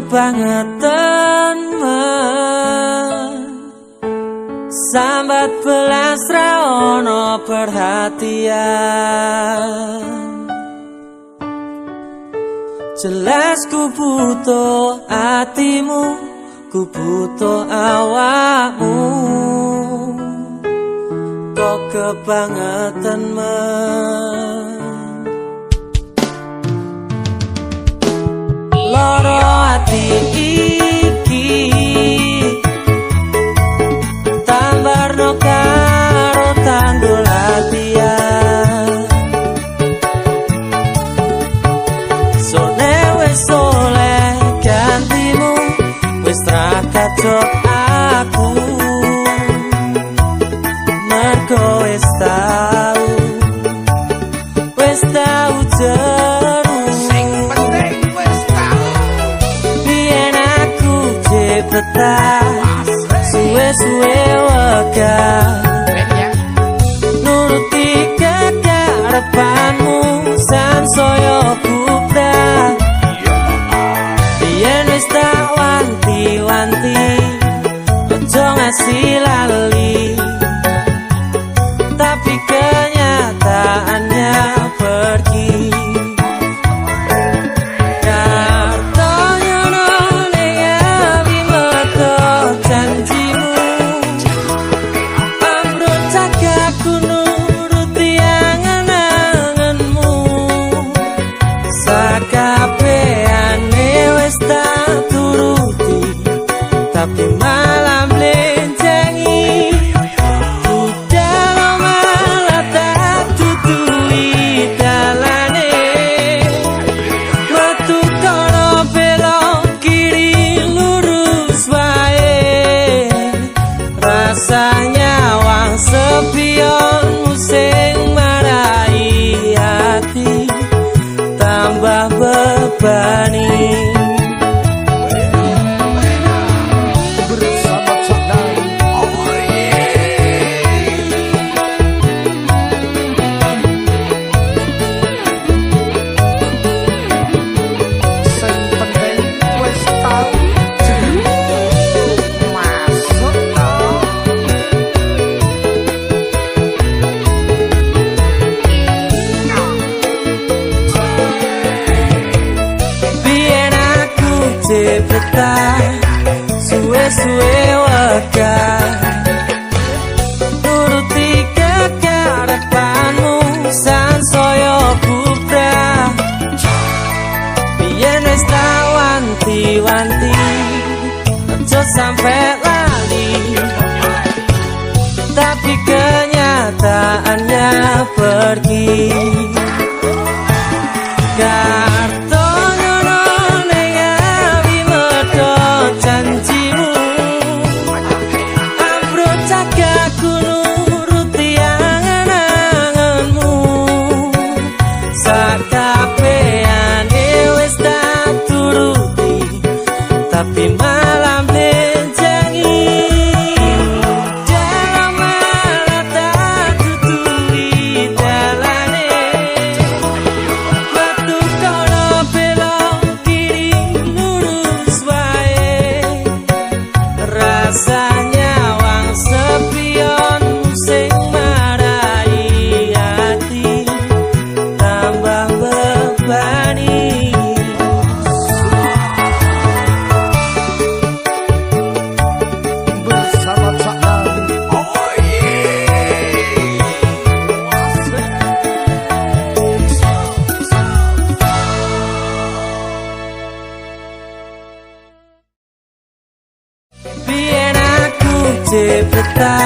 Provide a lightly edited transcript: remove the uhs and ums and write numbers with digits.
kebangetan sambat belas ra ono perhatian. Jelas ku butuh hatimu, ku butuh awakmu. Kok kebangetan loro ati iki tambarno karo tanggul latihan. Sone wis oleh gantimu, wis ra kacok aku. Mergo wis tau jeru sing penting wis tau. Biyen aku jepetan suwe-suwe wegah nuruti kekarepanmu sansaya bubrah. Biyen wis tak wanti-wanti aja ngasih lali, tapi kenyataannya pergi. Kartonya none gawi meto janjimu, ambruk cagaku nuruti angen-angenmu. Sakabehane wis tak turuti, tapi malah mlencengi. Rasanya wang sepionmu sing marai hati tambah bebani. Jepetan suwe-suwe wegah nuruti kekarepanmu sansaya bubrah. Biyen wis tak wanti-wanti aja sampe lali, tapi kenyataannya pergi. Janjimu ambruk cagaku nuruti angen-angenmu. Sakabehane wis tak turuti, tapi malah mlencengi. Dalam malah tak tuturi dalane, metu kono belok kiri lurus wae. Rasanya wang sepionmu sing marai hati tambah bebani. Bersama Caknan, oh yeah. Biyen aku jepetan